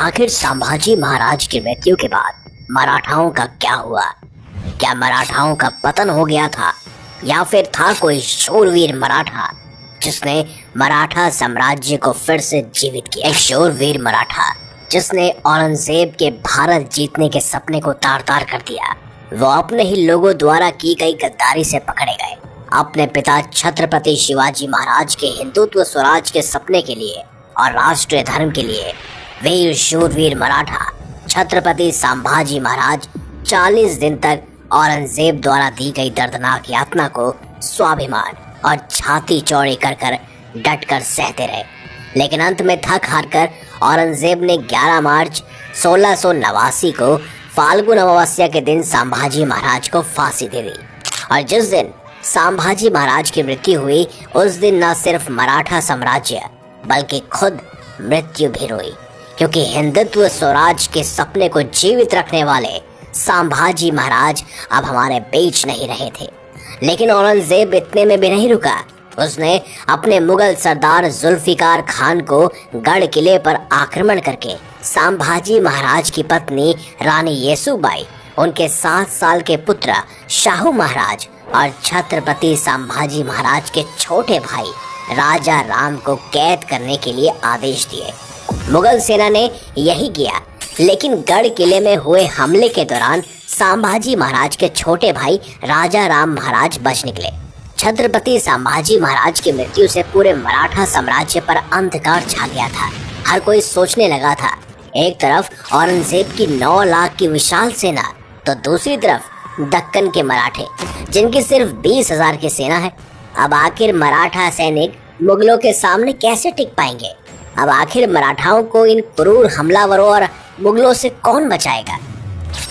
आखिर संभाजी महाराज की मृत्यु के बाद मराठाओं का क्या हुआ? क्या मराठाओं का पतन हो गया था या फिर था कोई शूरवीर मराठा जिसने मराठा साम्राज्य को फिर से जीवित किया? एक शूरवीर मराठा जिसने औरंगजेब के भारत जीतने के सपने को तार-तार कर दिया। वो अपने ही लोगों द्वारा की गई गद्दारी से पकड़े गए। अपने पिता छत्रपति शिवाजी महाराज के हिंदुत्व स्वराज के सपने के लिए और राष्ट्रीय धर्म के लिए वीर शूरवीर मराठा छत्रपति संभाजी महाराज 40 दिन तक औरंगजेब द्वारा दी गई दर्दनाक यातना को स्वाभिमान और छाती चौड़ी कर कर डट कर सहते रहे। लेकिन अंत में थक हार कर औरंगजेब ने 11 मार्च 1689 को फाल्गुन अमावस्या के दिन संभाजी महाराज को फांसी दे दी। और जिस दिन संभाजी महाराज की मृत्यु हुई उस दिन न सिर्फ मराठा साम्राज्य बल्कि खुद मृत्यु भी रोई, क्योंकि हिंदुत्व स्वराज के सपने को जीवित रखने वाले संभाजी महाराज अब हमारे बीच नहीं रहे थे। लेकिन औरंगजेब इतने में भी नहीं रुका। उसने अपने मुगल सरदार जुल्फिकार खान को गढ़ किले पर आक्रमण करके संभाजी महाराज की पत्नी रानी येसुबाई, उनके 7 साल के पुत्र शाहू महाराज और छत्रपति संभाजी महाराज के छोटे भाई राजा राम को कैद करने के लिए आदेश दिए। मुगल सेना ने यही किया, लेकिन गढ़ किले में हुए हमले के दौरान संभाजी महाराज के छोटे भाई राजा राम महाराज बच निकले। छत्रपति संभाजी महाराज की मृत्यु से पूरे मराठा साम्राज्य पर अंधकार छा गया था। हर कोई सोचने लगा था, एक तरफ औरंगजेब की 9 लाख की विशाल सेना तो दूसरी तरफ दक्कन के मराठे जिनकी सिर्फ 20,000 की सेना है। अब आखिर मराठा सैनिक मुगलों के सामने कैसे टिक पाएंगे? अब आखिर मराठाओं को इन क्रूर हमलावरों और मुगलों से कौन बचाएगा?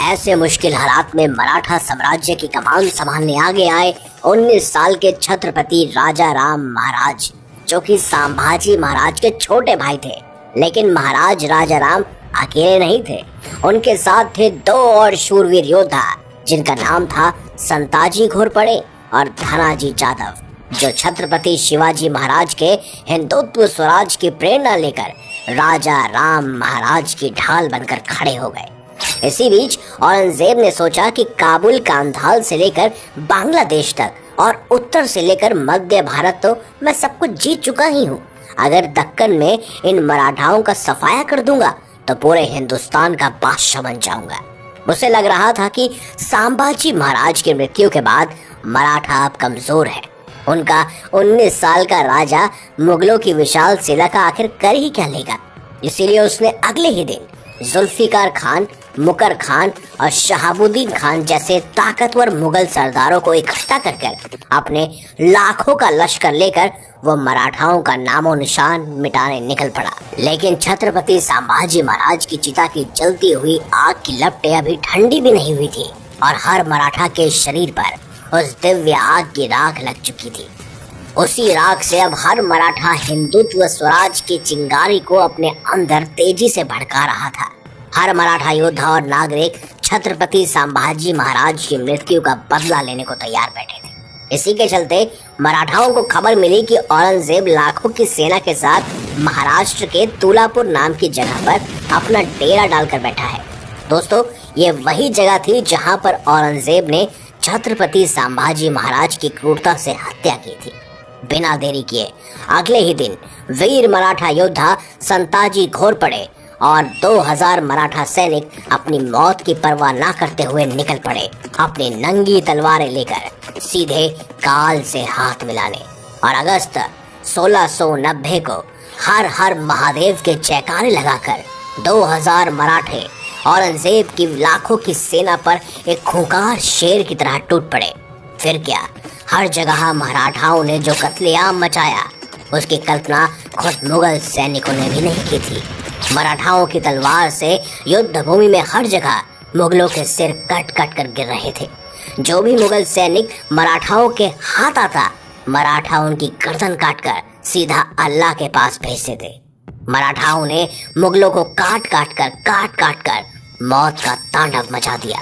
ऐसे मुश्किल हालात में मराठा साम्राज्य की कमान संभालने आगे आए 19 साल के छत्रपति राजा राम महाराज, जो कि संभाजी महाराज के छोटे भाई थे। लेकिन महाराज राजा राम अकेले नहीं थे, उनके साथ थे 2 और शूरवीर योद्धा जिनका नाम था संताजी घोरपड़े और धनाजी जादव, जो छत्रपति शिवाजी महाराज के हिंदुत्व स्वराज की प्रेरणा लेकर राजा राम महाराज की ढाल बनकर खड़े हो गए। इसी बीच औरंगजेब ने सोचा कि काबुल कांधाल से लेकर बांग्लादेश तक और उत्तर से लेकर मध्य भारत तो मैं सब कुछ जीत चुका ही हूँ। अगर दक्कन में इन मराठाओं का सफाया कर दूंगा तो पूरे हिंदुस्तान का बादशाह बन जाऊंगा। उसे लग रहा था कि संभाजी महाराज की मृत्यु के बाद मराठा अब कमजोर है। उनका 19 साल का राजा मुगलों की विशाल सेना का आखिर कर ही क्या लेगा। इसीलिए उसने अगले ही दिन जुल्फिकार खान, मुकर खान और शहाबुद्दीन खान जैसे ताकतवर मुगल सरदारों को इकट्ठा कर अपने लाखों का लश्कर लेकर वो मराठाओं का नामो निशान मिटाने निकल पड़ा। लेकिन छत्रपति संभाजी महाराज की चिता की जलती हुई आग की लपटें अभी ठंडी भी नहीं हुई थी और हर मराठा के शरीर पर उस दिव्य आग की राख लग चुकी थी। उसी राख से अब हर मराठा हिंदुत्व स्वराज की चिंगारी को अपने अंदर तेजी से भड़का रहा था। हर मराठा योद्धा और नागरिक छत्रपति संभाजी महाराज की मृत्यु का बदला लेने को तैयार बैठे थे। इसी के चलते मराठाओं को खबर मिली कि औरंगजेब लाखों की सेना के साथ महाराष्ट्र के तुलापुर नाम की जगह पर अपना डेरा डालकर बैठा है। दोस्तों, ये वही जगह थी जहां पर औरंगजेब ने छत्रपति संभाजी महाराज की क्रूरता से हत्या की थी। बिना देरी किए अगले ही दिन वीर मराठा योद्धा संताजी घोरपड़े और 2000 मराठा सैनिक अपनी मौत की परवाह न करते हुए निकल पड़े, अपनी नंगी तलवारें लेकर सीधे काल से हाथ मिलाने। और अगस्त 1690 को हर हर महादेव के जयकारे लगाकर 2000 मराठे औरंगजेब की लाखों की सेना पर एक खूंखार शेर की तरह टूट पड़े। फिर क्या, हर जगह मराठाओं ने जो कत्लेआम मचाया उसकी कल्पना खुद मुगल सैनिकों ने भी नहीं की थी। मराठाओं की तलवार से युद्ध भूमि में हर जगह मुगलों के सिर कट कट कर गिर रहे थे। जो भी मुगल सैनिक मराठाओं के हाथ आता, मराठा उनकी गर्दन काटकर सीधा अल्लाह के पास भेजते थे। मराठाओं ने मुगलों को काट काट कर मौत का तांडव मचा दिया।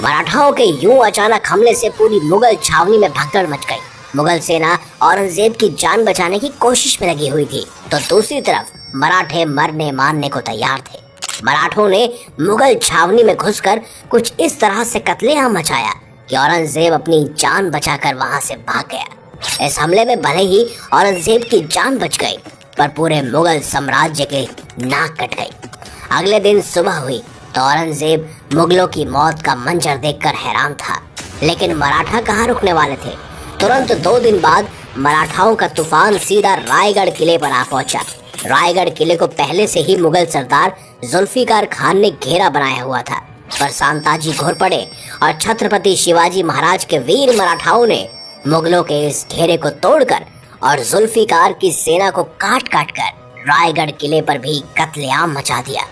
मराठाओं के यूं अचानक हमले से पूरी मुगल छावनी में भगदड़ मच गई। मुगल सेना औरंगजेब की जान बचाने की कोशिश में लगी हुई थी, तो दूसरी तरफ मराठे मरने मारने को तैयार थे। मराठों ने मुगल छावनी में घुसकर कुछ इस तरह से कत्लेआम मचाया कि औरंगजेब अपनी जान बचाकर वहां से भाग गया। इस हमले में भले ही औरंगजेब की जान बच गई, पर पूरे मुगल साम्राज्य के नाक कट गई। अगले दिन सुबह हुई तो औरंगजेब मुगलों की मौत का मंजर देखकर हैरान था, लेकिन मराठा कहाँ रुकने वाले थे। तुरंत 2 दिन बाद मराठाओं का तूफान सीधा रायगढ़ किले पर आ पहुंचा। रायगढ़ किले को पहले से ही मुगल सरदार जुल्फिकार खान ने घेरा बनाया हुआ था, पर सांताजी घोरपड़े और छत्रपति शिवाजी महाराज के वीर मराठाओं ने मुगलों के इस घेरे को तोड़कर और जुल्फिकार की सेना को काट काट कर रायगढ़ किले पर भी कत्लेआम मचा दिया।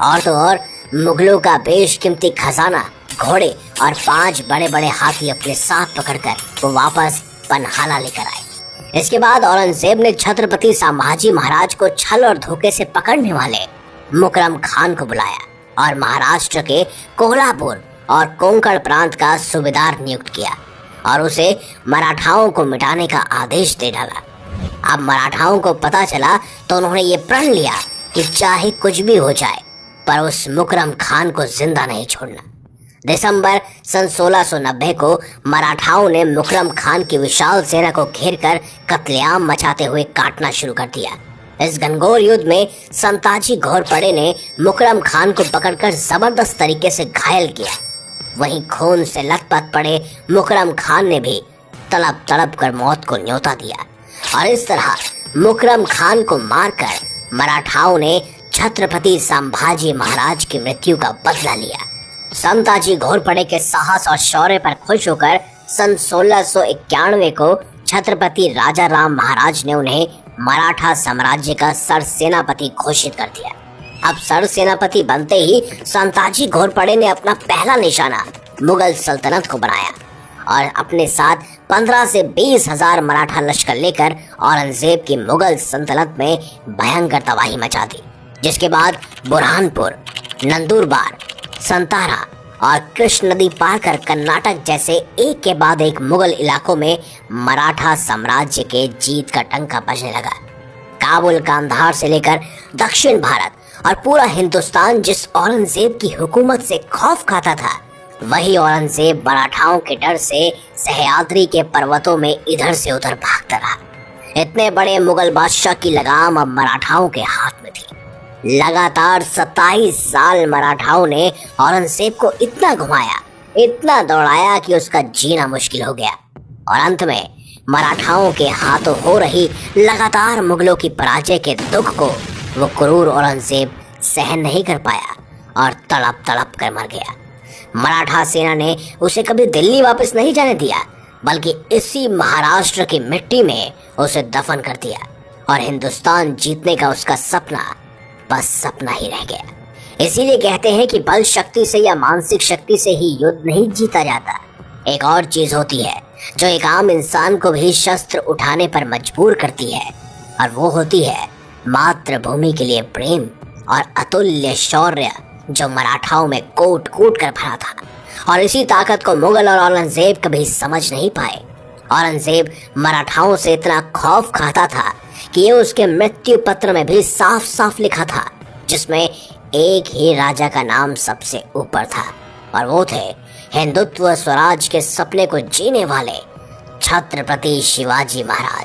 और तो और मुगलों का बेशकीमती खजाना, घोड़े और 5 बड़े बड़े हाथी अपने साथ पकड़कर वो वापस पन्हाला लेकर आए। इसके बाद औरंगजेब ने छत्रपति संभाजी महाराज को छल और धोखे से पकड़ने वाले मुकरम खान को बुलाया और महाराष्ट्र के कोल्हापुर और कोंकण प्रांत का सूबेदार नियुक्त किया और उसे मराठाओं को मिटाने का आदेश दे डाला। अब मराठाओं को पता चला तो उन्होंने ये प्रण लिया कि चाहे कुछ भी हो जाए, पर उस मुकरम खान को जिंदा नहीं छोड़ना। दिसंबर सन 1690 को मराठाओं ने मुकरम खान की विशाल सेना को घेरकर कत्लेआम मचाते हुए काटना शुरू कर दिया। इस घनघोर युद्ध में संताजी घोरपड़े ने मुकरम खान को पकड़कर जबरदस्त तरीके से घायल किया। वहीं खून से लथपथ पड़े मुकरम खान ने भी तड़प तड़प कर मौत को न्योता दिया और इस तरह मुकरम खान को मारकर मराठाओं ने छत्रपति संभाजी महाराज की मृत्यु का बदला लिया। संताजी घोरपड़े के साहस और शौर्य पर खुश होकर सन 1691 को छत्रपति राजा राम महाराज ने उन्हें मराठा साम्राज्य का सरसेनापति घोषित कर दिया। अब सरसेनापति बनते ही संताजी घोरपड़े ने अपना पहला निशाना मुगल सल्तनत को बनाया और अपने साथ 15 से 20 हजार मराठा लश्कर लेकर औरंगजेब की मुगल सल्तनत में भयंकर तबाही मचा दी, जिसके बाद बुरहानपुर, नंदुरबार, संतारा और कृष्ण नदी पार कर कर्नाटक जैसे एक के बाद एक मुगल इलाकों में मराठा साम्राज्य के जीत का टंका बजने लगा। काबुल, कांधार से लेकर दक्षिण भारत और पूरा हिंदुस्तान जिस औरंगजेब की हुकूमत से खौफ खाता था, वही औरंगजेब मराठाओं के डर से सह्याद्री के पर्वतों में इधर से उधर भागता रहा। इतने बड़े मुगल बादशाह की लगाम अब मराठाओं के हाथ में थी। लगातार 27 साल मराठाओं ने औरंगजेब को इतना घुमाया, इतना दौड़ाया कि उसका जीना मुश्किल हो गया और अंत में मराठाओं के हाथों हो रही लगातार मुगलों की पराजय के दुख को वो क्रूर औरंगजेब सहन नहीं कर पाया और तड़प तड़प कर मर गया। मराठा सेना ने उसे कभी दिल्ली वापस नहीं जाने दिया, बल्कि इसी महाराष्ट्र की मिट्टी में उसे दफन कर दिया और हिंदुस्तान जीतने का उसका सपना बस सपना ही रह गया। इसीलिए कहते हैं कि बल शक्ति से या मानसिक शक्ति से ही युद्ध नहीं जीता जाता। एक और चीज होती है जो एक आम इंसान को भी शस्त्र उठाने पर मजबूर करती है, और वो होती है मातृभूमि के लिए प्रेम और अतुल्य शौर्य जो मराठाओं में कूट कूट कर भरा था। और इसी ताकत को मुगल और औरंगजेब कभी समझ नहीं पाए। औरंगजेब मराठाओं से इतना खौफ खाता था कि ये उसके मृत्यु पत्र में भी साफ साफ लिखा था, जिसमें एक ही राजा का नाम सबसे ऊपर था और वो थे हिंदुत्व स्वराज के सपने को जीने वाले छत्रपति शिवाजी महाराज।